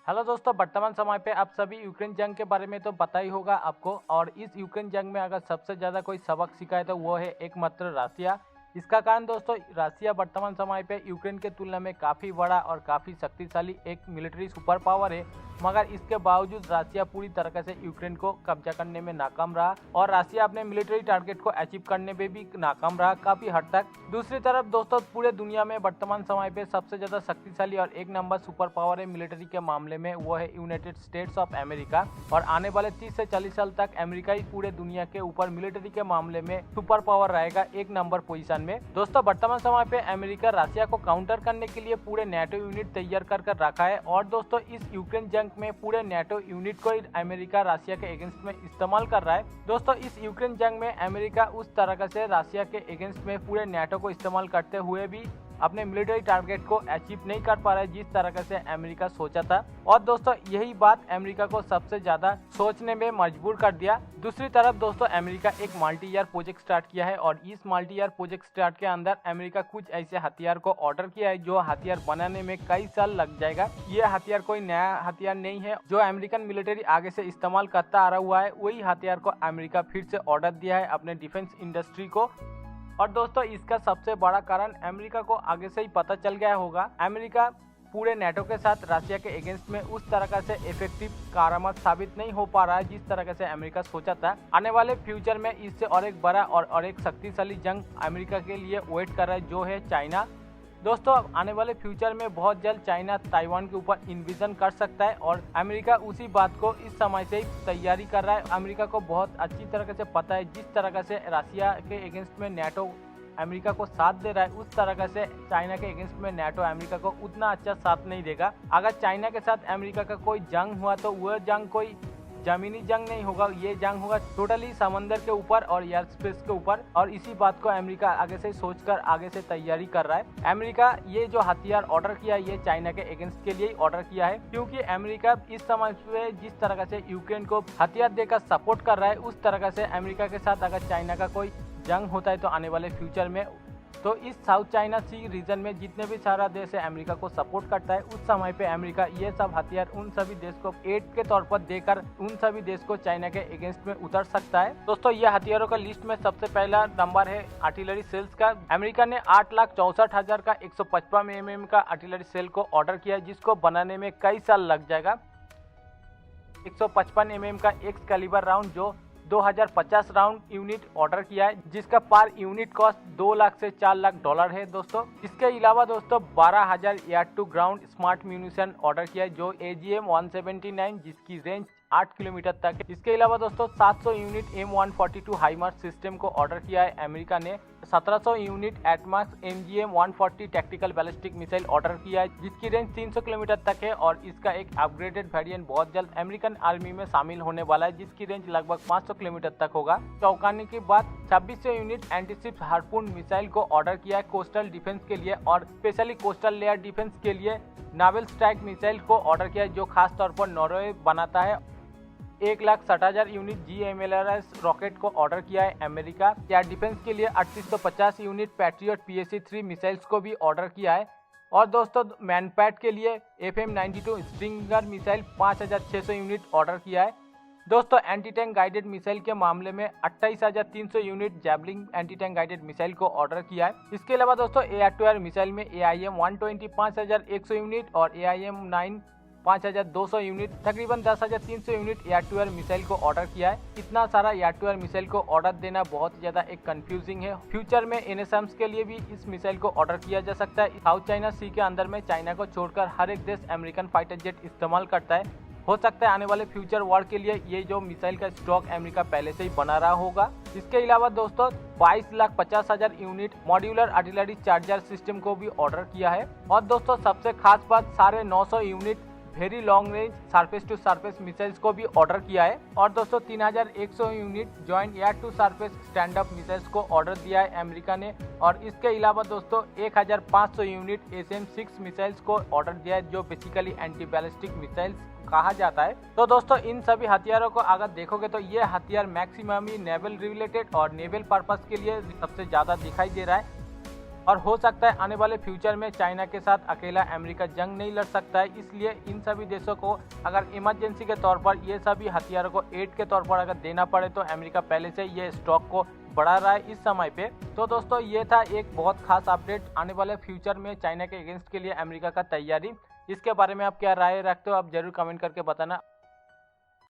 Hello दोस्तों, वर्तमान समय पे आप सभी यूक्रेन जंग के बारे में तो पता ही होगा आपको। और इस यूक्रेन जंग में अगर सबसे ज़्यादा कोई सबक सीखा है तो वो है एकमात्र रसिया। इसका कारण दोस्तों, रसिया वर्तमान समय पे यूक्रेन के तुलना में काफ़ी बड़ा और काफ़ी शक्तिशाली एक मिलिट्री सुपर पावर है। मगर इसके बावजूद रसिया पूरी तरह से यूक्रेन को कब्जा करने में नाकाम रहा और रसिया अपने मिलिट्री टारगेट को अचीव करने में भी नाकाम रहा काफ़ी हद तक। दूसरी तरफ दोस्तों, पूरे दुनिया में वर्तमान समय पे सबसे ज़्यादा शक्तिशाली और एक नंबर सुपर पावर है मिलिट्री के मामले में, वो है यूनाइटेड स्टेट्स ऑफ अमेरिका। और आने वाले 30 से 40 साल तक अमेरिका ही पूरे दुनिया के ऊपर मिलिट्री के मामले में सुपर पावर रहेगा, एक नंबर पोजीशन में। दोस्तों, वर्तमान समय पे अमेरिका रसिया को काउंटर करने के लिए पूरे नेटो यूनिट तैयार कर रखा है। और दोस्तों, इस यूक्रेन जंग में पूरे नेटो यूनिट को अमेरिका रसिया के अगेंस्ट में इस्तेमाल कर रहा है। दोस्तों, इस यूक्रेन जंग में अमेरिका उस तरह से रसिया के अगेंस्ट में पूरे नेटो को इस्तेमाल करते हुए भी अपने मिलिट्री टारगेट को अचीव नहीं कर पा रहा है जिस तरह से अमेरिका सोचा था। और दोस्तों, यही बात अमेरिका को सबसे ज्यादा सोचने में मजबूर कर दिया। दूसरी तरफ दोस्तों, अमेरिका एक मल्टी ईयर प्रोजेक्ट स्टार्ट किया है और इस मल्टी ईयर प्रोजेक्ट स्टार्ट के अंदर अमेरिका कुछ ऐसे हथियार को ऑर्डर किया है जो हथियार बनाने में कई साल लग जाएगा। ये हथियार कोई नया हथियार नहीं है, जो अमेरिकन मिलिट्री आगे से इस्तेमाल करता आ रहा हुआ है, वही हथियार को अमेरिका फिर से ऑर्डर दिया है अपने डिफेंस इंडस्ट्री को। और दोस्तों, इसका सबसे बड़ा कारण अमेरिका को आगे से ही पता चल गया होगा, अमेरिका पूरे नेटो के साथ रसिया के अगेंस्ट में उस तरह से इफेक्टिव कारामद साबित नहीं हो पा रहा है जिस तरह से अमेरिका सोचा था। आने वाले फ्यूचर में इससे और एक बड़ा और एक शक्तिशाली जंग अमेरिका के लिए वेट कर रहा है, जो है चाइना। दोस्तों, आने वाले फ्यूचर में बहुत जल्द चाइना ताइवान के ऊपर इन्विजन कर सकता है और अमेरिका उसी बात को इस समय से ही तैयारी कर रहा है। अमेरिका को बहुत अच्छी तरह से पता है जिस तरह से रसिया के अगेंस्ट में नेटो अमेरिका को साथ दे रहा है, उस तरह से चाइना के अगेंस्ट में नेटो अमेरिका को उतना अच्छा साथ नहीं देगा। अगर चाइना के साथ अमेरिका का कोई जंग हुआ तो वह जंग कोई जमीनी जंग नहीं होगा, ये जंग होगा टोटली समंदर के ऊपर और एयर स्पेस के ऊपर। और इसी बात को अमेरिका आगे से सोचकर आगे से तैयारी कर रहा है। अमेरिका ये जो हथियार ऑर्डर किया है ये चाइना के अगेंस्ट के लिए ऑर्डर किया है, क्योंकि अमेरिका इस समय पे जिस तरह से यूक्रेन को हथियार देकर सपोर्ट कर रहा है, उस तरह से अमेरिका के साथ अगर चाइना का कोई जंग होता है तो आने वाले फ्यूचर में तो इस साउथ चाइना सी रीजन में जितने भी सारा देश है अमेरिका को सपोर्ट करता है, उस समय पे अमेरिका ये सब हथियार उन सभी देश को एड के तौर पर देकर उन सभी देश को चाइना के अगेंस्ट में उतर सकता है। दोस्तों, ये हथियारों का लिस्ट में सबसे पहला नंबर है आर्टिलरी सेल्स का। अमेरिका ने 8,64,000 का 155 mm का आर्टिलरी सेल को ऑर्डर किया है, जिसको बनाने में कई साल लग जाएगा। 155 mm का एक्स कैलिबर राउंड जो 2050 राउंड यूनिट ऑर्डर किया है, जिसका पर यूनिट कॉस्ट 2 लाख से 4 लाख डॉलर है। दोस्तों, इसके अलावा दोस्तों 12,000 air to ground smart munition order किया है जो AGM 179 जिसकी रेंज 8 किलोमीटर तक है। इसके अलावा दोस्तों 700 यूनिट M142 हाइमार्स सिस्टम को ऑर्डर किया है अमेरिका ने। 1700 unit ATACMS MGM 140 tactical ballistic missile order किया है जिसकी रेंज 300 किलोमीटर तक है और इसका एक अपग्रेडेड वेरिएंट बहुत जल्द अमेरिकन आर्मी में शामिल होने वाला है जिसकी रेंज लगभग 500 किलोमीटर तक होगा। चौंकाने की बात, 2600 यूनिट एंटीशिप हार्पून मिसाइल को ऑर्डर किया है कोस्टल डिफेंस के लिए और स्पेशली कोस्टल लेयर डिफेंस के लिए नावल स्ट्राइक मिसाइल को ऑर्डर किया है जो खास तौर पर नॉर्वे बनाता है। 1,60,000 यूनिट GMLRS रॉकेट को ऑर्डर किया है अमेरिका। एयर डिफेंस के लिए 3850 यूनिट पैट्रियट PAC-3 मिसाइल्स को भी ऑर्डर किया है। और दोस्तों, मैनपैड के लिए FM-92 stringer missile 5,600 unit order किया है। दोस्तों, एंटी टैंक गाइडेड मिसाइल के मामले में 28,300 unit javelin anti tank guided missile को ऑर्डर किया है। इसके अलावा दोस्तों एयर टू एयर मिसाइल में AIM-120 5,100 यूनिट और AIM-9 5,200 यूनिट तकरीबन 10,300 unit air to air missile को ऑर्डर किया है। इतना सारा एयर टू एयर मिसाइल को ऑर्डर देना बहुत ज्यादा एक कंफ्यूजिंग है। फ्यूचर में NSAMS के लिए भी इस मिसाइल को ऑर्डर किया जा सकता है। साउथ चाइना सी के अंदर में चाइना को छोड़कर हर एक देश अमेरिकन फाइटर जेट इस्तेमाल करता है। हो सकता है आने वाले फ्यूचर वॉर के लिए ये जो मिसाइल का स्टॉक अमेरिका पहले से ही बना रहा होगा। इसके अलावा दोस्तों 22,50,000 unit modular artillery charger system को भी ऑर्डर किया है। और दोस्तों सबसे खास बात, 950 unit very long range surface to surface missiles को भी ऑर्डर किया है। और दोस्तों 3,100 unit joint air to surface stand up missiles को ऑर्डर दिया है अमेरिका ने। और इसके अलावा दोस्तों 1,500 यूनिट SM-6 मिसाइल्स को ऑर्डर दिया है जो बेसिकली एंटी बैलिस्टिक मिसाइल्स कहा जाता है। तो दोस्तों इन सभी हथियारों को अगर देखोगे तो ये हथियार मैक्सिमम ही नेवल रिलेटेड और नेवल पर्पस के लिए सबसे ज्यादा दिखाई दे रहा है। और हो सकता है आने वाले फ्यूचर में चाइना के साथ अकेला अमेरिका जंग नहीं लड़ सकता है। इसलिए इन सभी देशों को अगर इमरजेंसी के तौर पर ये सभी हथियारों को एड के तौर पर अगर देना पड़े तो अमेरिका पहले से ये स्टॉक को बढ़ा रहा है इस समय पे। तो दोस्तों ये था एक बहुत खास अपडेट, आने वाले फ्यूचर में चाइना के अगेंस्ट के लिए अमेरिका का तैयारी। इसके बारे में आप क्या राय रखते हो आप जरूर कमेंट करके बताना।